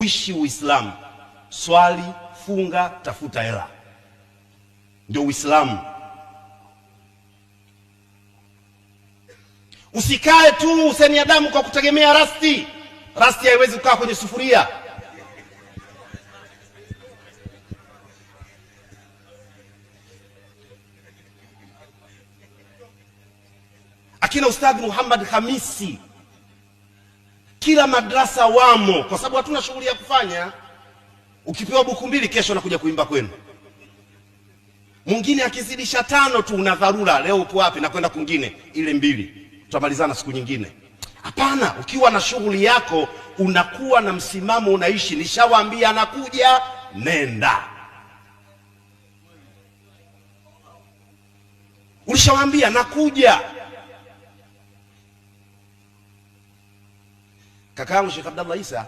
Uishi Uislamu, swali, funga, tafuta hela, ndio Uislamu. Usikae tu useni Adamu kwa kutegemea rasti. Rasti haiwezi kukaa kwenye sufuria. Akina Ustadhi Muhammad Hamisi kila madrasa wamo, kwa sababu hatuna shughuli ya kufanya. Ukipewa buku mbili, kesho nakuja kuimba kwenu. Mwingine akizidisha 5 tu una dharura, leo uko wapi na kwenda kwingine, ile 2 tutamalizana siku nyingine. Hapana, ukiwa na shughuli yako unakuwa na msimamo, unaishi. Nishawaambia anakuja, nenda. Ulishawaambia nakuja. Kakaangu Sheikh Abdallah Isa